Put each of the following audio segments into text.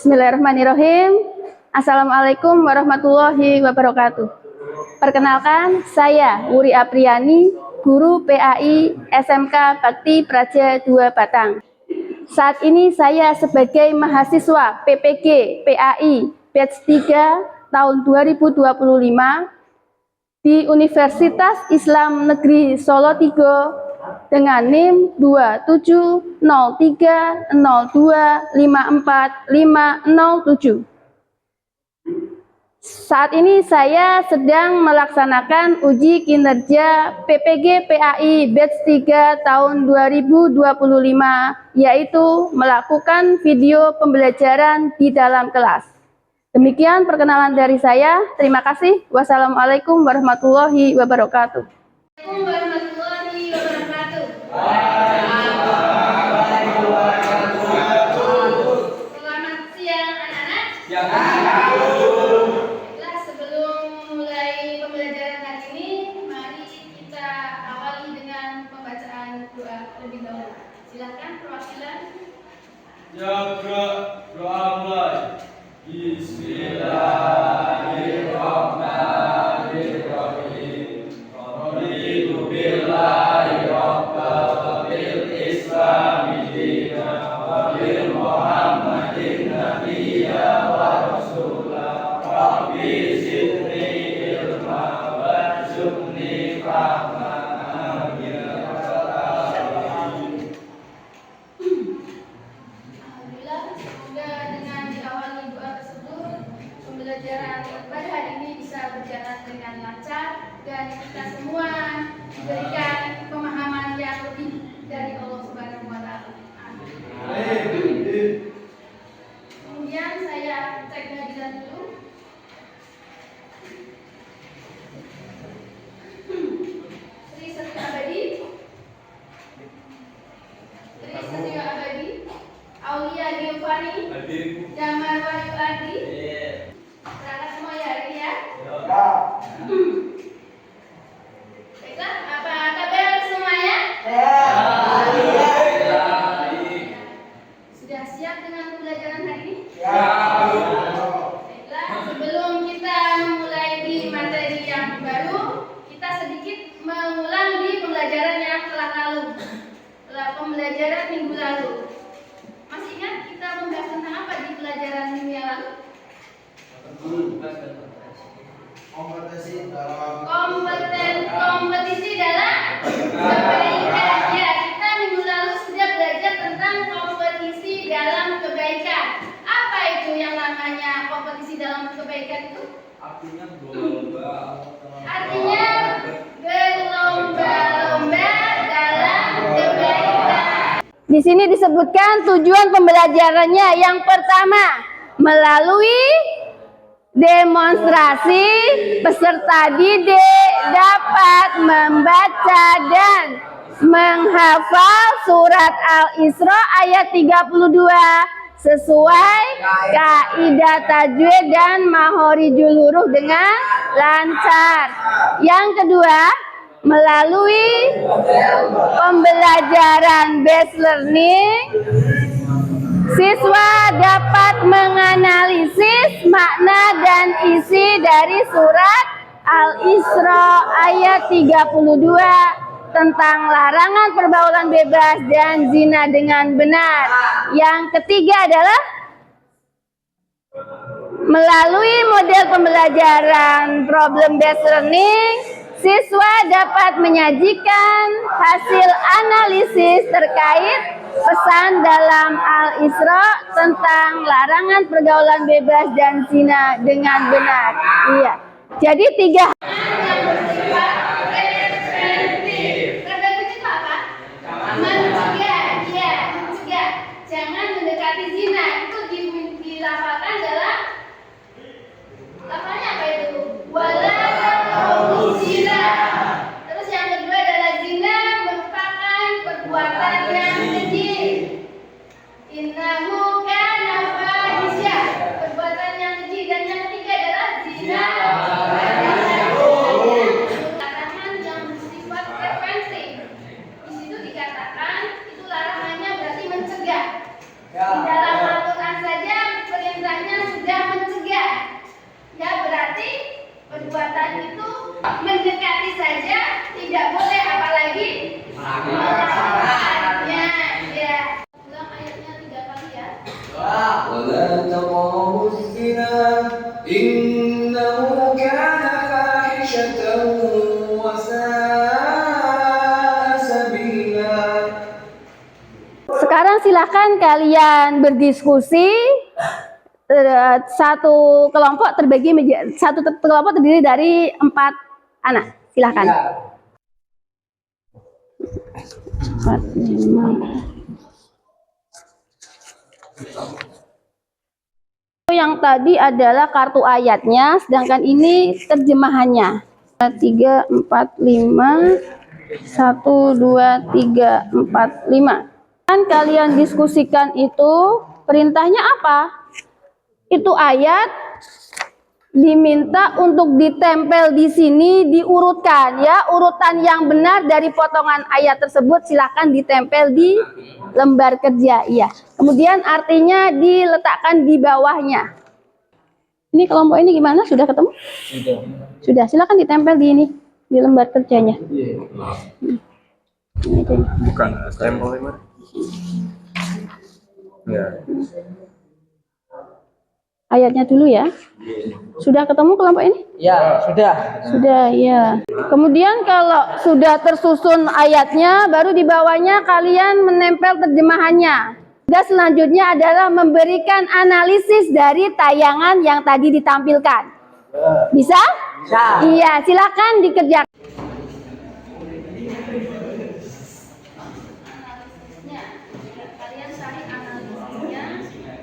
Bismillahirrahmanirrahim. Assalamualaikum warahmatullahi wabarakatuh. Perkenalkan, saya Wuri Apriani, guru PAI SMK Bakti Praja 2 Batang. Saat ini saya sebagai mahasiswa PPG PAI Batch 3 tahun 2025 di Universitas Islam Negeri Solo 3 dengan NIM 270302545507. Saat ini saya sedang melaksanakan uji kinerja PPG PAI Batch 3 tahun 2025, yaitu melakukan video pembelajaran di dalam kelas. Demikian perkenalan dari saya. Terima kasih. Wassalamualaikum warahmatullahi wabarakatuh. Selamat siang anak-anak. Sebelum mulai pembelajaran hari ini, mari kita awali dengan pembacaan doa terlebih dahulu. Silakan perwakilan. Doa mulai. Bismillahirrahmanirrahim. Raditu billahi rabban bil islami dinan wa bil muhammadin nabiyya wa rasulah. Rabbi zidni ilma warzuqni fahma. Amin ya rabbal alamin. Alhamdulillah, semoga dengan diawali doa tersebut, pembelajaran pada hari ini bisa berjalan dengan lancar dan kita semua diberikan pemahaman yang lebih dari Allah Subhanahu wa Ta'ala. Amin. Kemudian saya cek hadiran dulu. Sri Satya Abadi, Aulia Giovanni, Damar Wahyu Adi. Berangkat semua ya hari ini ya? Baiklah, apa kabar semuanya? Sudah siap dengan pembelajaran hari ini? Baiklah, sebelum kita mulai di materi yang baru, kita sedikit mengulang di pembelajaran yang telah lalu. Setelah pembelajaran minggu lalu. Masih ingat kita membahas tentang apa di pelajaran minggu yang lalu? Kompetisi dalam kebaikan. Ya, kita minggu lalu sudah belajar tentang kompetisi dalam kebaikan. Apa itu yang namanya kompetisi dalam kebaikan itu? Artinya berlomba. Artinya berlomba-lomba dalam kebaikan. Di sini disebutkan tujuan pembelajarannya. Yang pertama, melalui demonstrasi, peserta didik dapat membaca dan menghafal surat Al-Isra ayat 32 sesuai kaidah tajwid dan makhorijul huruf dengan lancar. Yang kedua, melalui pembelajaran based learning, siswa dapat menganalisis makna dan isi dari surat Al-Isra ayat 32 tentang larangan pergaulan bebas dan zina dengan benar. Yang ketiga adalah melalui model pembelajaran problem based learning, siswa dapat menyajikan hasil analisis terkait pesan dalam Al-Isra tentang larangan pergaulan bebas dan zina dengan benar. Iya. Jadi 3 Yang bersifat preventif. Preventif itu apa? Mencegah. Iya, mencegah. Jangan mendekati zina. Itu dilafalkan dalam lafalnya apa itu? Wala taqrabu zina. Terus yang kedua adalah zina merupakan perbuatan yang keji. Innahu kana fahisya, perbuatan yang keji. Dan yang ketiga adalah zina silakan kalian berdiskusi. Satu kelompok kelompok terdiri dari 4 anak. Silakan. 4, 5. Yang tadi adalah kartu ayatnya, sedangkan ini terjemahannya. 3, 4, 5. 1, 2, 3, 4, 5. Kan kalian diskusikan itu, perintahnya apa? Itu ayat diminta untuk ditempel di sini, diurutkan ya, urutan yang benar dari potongan ayat tersebut silakan ditempel di lembar kerja ya. Kemudian artinya diletakkan di bawahnya. Ini kelompok ini gimana? Sudah ketemu? Sudah, silakan ditempel di ini, di lembar kerjanya. Bukan stempel ini. Ya. Ayatnya dulu ya. Sudah ketemu kelompok ini? Ya, sudah. Sudah, ya. Kemudian kalau sudah tersusun ayatnya, baru di bawahnya kalian menempel terjemahannya. Dan selanjutnya adalah memberikan analisis dari tayangan yang tadi ditampilkan. Bisa? Bisa. Iya, silakan dikerjakan. Kalian cari analisisnya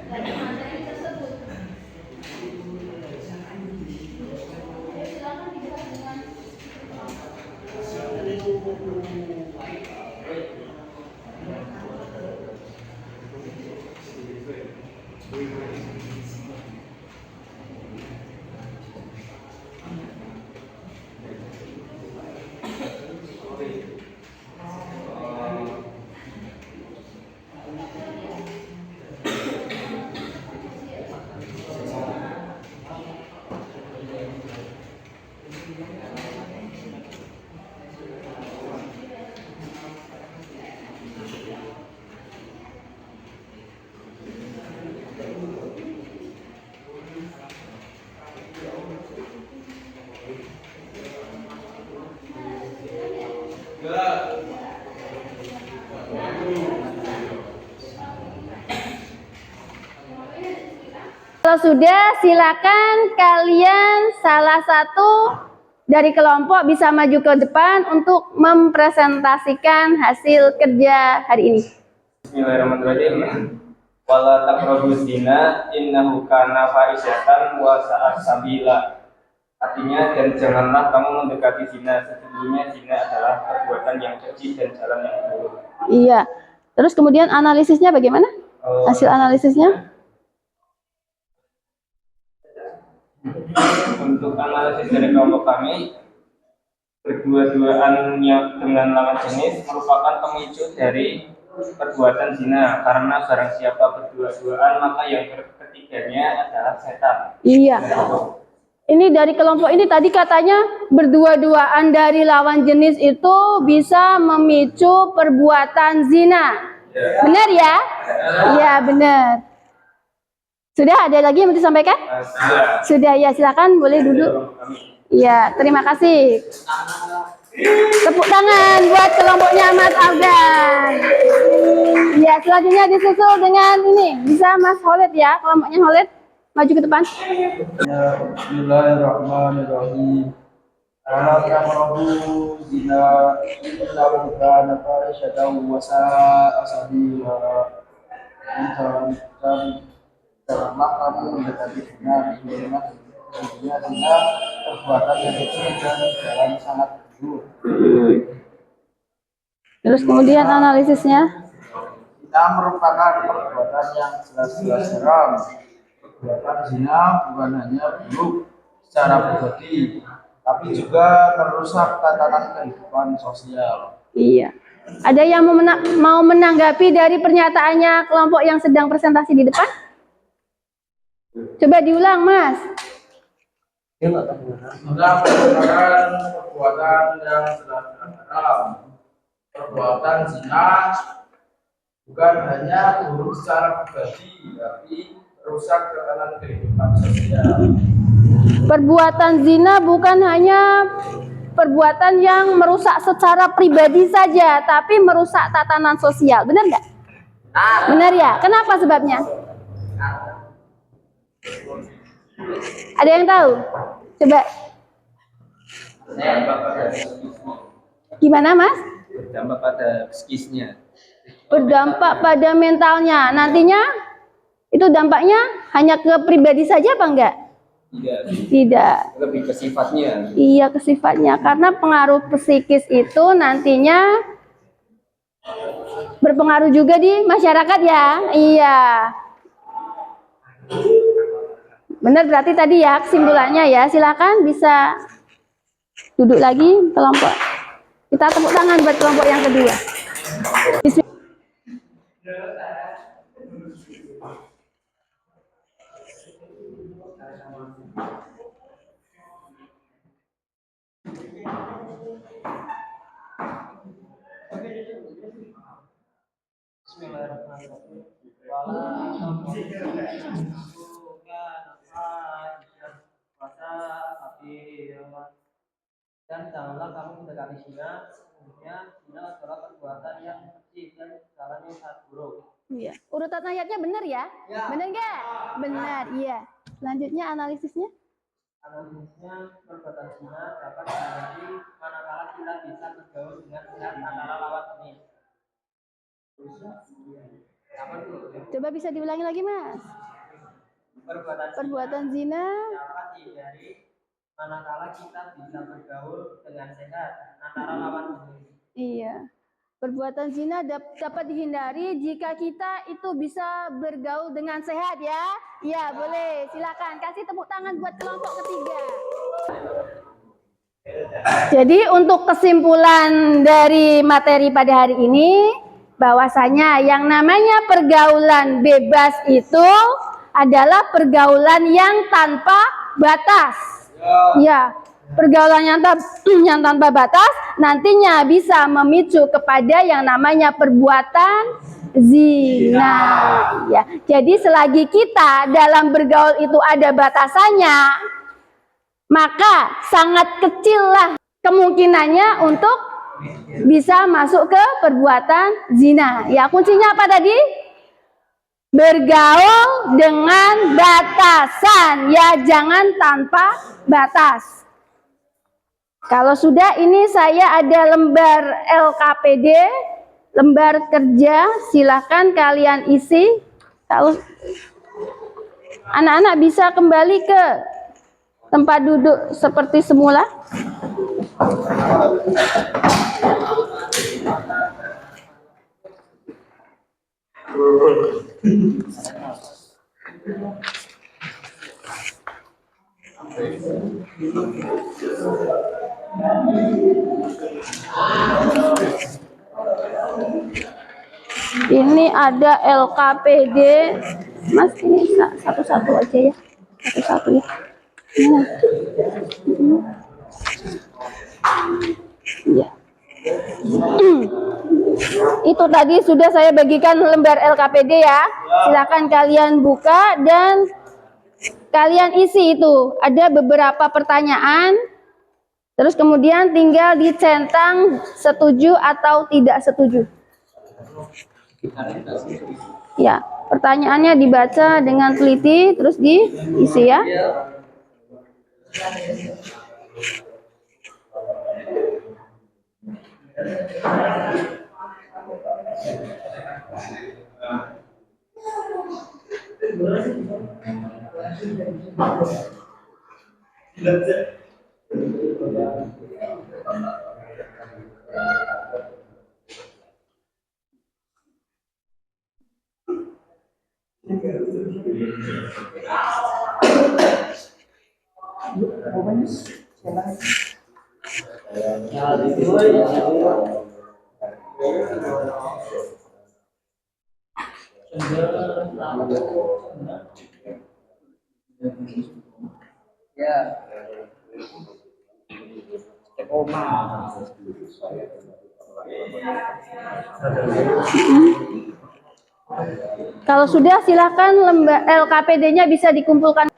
dari materi tersebut. Silakan dibahas dengan Kalau sudah, silakan kalian salah satu dari kelompok bisa maju ke depan untuk mempresentasikan hasil kerja hari ini. Bismillahirrahmanirrahim. Wala taqrabuz zina innahu kana fahisyatan wa sa'at sabila. Artinya, dan janganlah kamu mendekati zina, sesungguhnya zina adalah perbuatan yang keji dan jalan yang buruk. Iya. Terus kemudian analisisnya bagaimana? Hasil analisisnya? Untuk analisis dari kelompok kami, berdua-duaan yang dengan lawan jenis merupakan pemicu dari perbuatan zina, karena barang siapa berdua-duaan maka yang ketiganya adalah setan. Iya. Ini dari kelompok ini tadi katanya berdua-duaan dari lawan jenis itu bisa memicu perbuatan zina. Benar ya? Iya, benar. Sudah ada lagi yang mau disampaikan? Sudah ya, silakan boleh duduk. Iya, terima kasih. Tepuk tangan buat kelompoknya Mas Afgan. Ya, selanjutnya disusul dengan ini. Bisa Mas Khalid ya, kelompoknya Khalid. Maju ke depan. Bismillahirrahmanirrahim. Wala taqrabu zina innahu kana fahishatan wa sa'a sabila. Janganlah kamu mendekati zina, sesungguhnya zina perbuatan yang kecil dan jalan sangat buruk. Terus kemudian analisisnya. Zina merupakan perbuatan yang jelas-jelas haram. Perbuatan zina bukan hanya buruk secara pribadi, tapi juga merusak tatanan kehidupan sosial. Iya. Ada yang mau menanggapi dari pernyataannya kelompok yang sedang presentasi di depan? Coba diulang, Mas. Zina merupakan perbuatan yang jelas-jelas haram. Perbuatan zina bukan hanya buruk secara pribadi, tapi merusak tatanan kehidupan sosial. Perbuatan zina bukan hanya perbuatan yang merusak secara pribadi saja, tapi merusak tatanan sosial. Benar nggak? Benar ya? Kenapa sebabnya? Ada yang tahu? Coba. Gimana, Mas? Berdampak pada psikisnya. Berdampak pada mentalnya. Nantinya itu dampaknya hanya ke pribadi saja apa enggak? Tidak. Tidak. Lebih ke sifatnya. Iya, ke sifatnya. Karena pengaruh psikis itu nantinya berpengaruh juga di masyarakat ya. Iya. Benar berarti tadi ya kesimpulannya ya. Silakan bisa duduk lagi kelompok. Kita tepuk tangan buat kelompok yang kedua. Bismillahirrahmanirrahim. Dan janganlah kamu mendekati zina, sesungguhnya zina adalah perbuatan yang keji dan jalan yang sangat buruk. Iya. Urutan ayatnya benar ya? Benar nggak? Benar, iya. Selanjutnya analisisnya. Analisisnya, perbuatan zina dapat dihindari manakala kita bisa bergaul dengan sehat antara lawan jenis. Coba bisa diulangi lagi, Mas. Perbuatan zina dapat dihindari manakala kita bisa bergaul dengan sehat antara lawan jenis. Iya. Perbuatan zina dapat dihindari jika kita itu bisa bergaul dengan sehat ya. Iya, boleh. Silakan kasih tepuk tangan buat kelompok ketiga. Jadi untuk kesimpulan dari materi pada hari ini, bahwasanya yang namanya pergaulan bebas itu adalah pergaulan yang tanpa batas. Ya, pergaulan yang tanpa batas nantinya bisa memicu kepada yang namanya perbuatan zina. Ya, jadi selagi kita dalam bergaul itu ada batasannya, maka sangat kecillah kemungkinannya untuk bisa masuk ke perbuatan zina. Ya, kuncinya apa tadi? Bergaul dengan batasan, ya jangan tanpa batas. Kalau sudah, ini saya ada lembar LKPD, lembar kerja, silakan kalian isi. Kalau anak-anak bisa kembali ke tempat duduk seperti semula. Ini ada LKPD, Mas, ini satu-satu aja ya, satu-satu ya. Ya. Itu tadi sudah saya bagikan lembar LKPD ya. Silakan kalian buka dan kalian isi itu. Ada beberapa pertanyaan. Terus kemudian tinggal dicentang setuju atau tidak setuju. Ya, pertanyaannya dibaca dengan teliti terus diisi ya. Kalau sudah, silakan lembar LKPD-nya bisa dikumpulkan.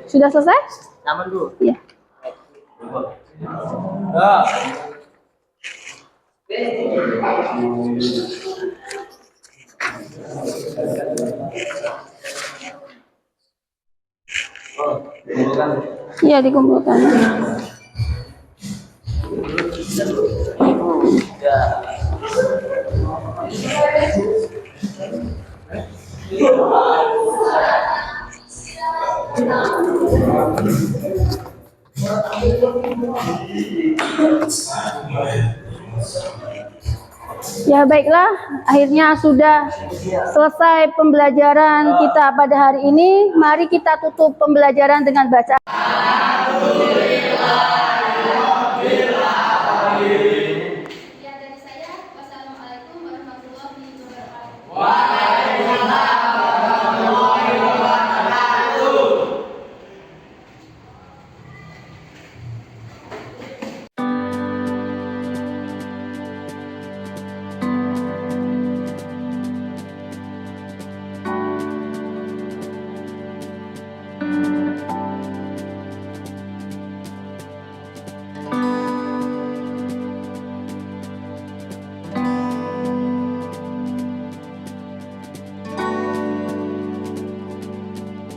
Sudah selesai? Nyaman dulu. Iya. Ya. Iya, dikumpulkan. Ya baiklah, akhirnya sudah selesai pembelajaran kita pada hari ini. Mari kita tutup pembelajaran dengan bacaan.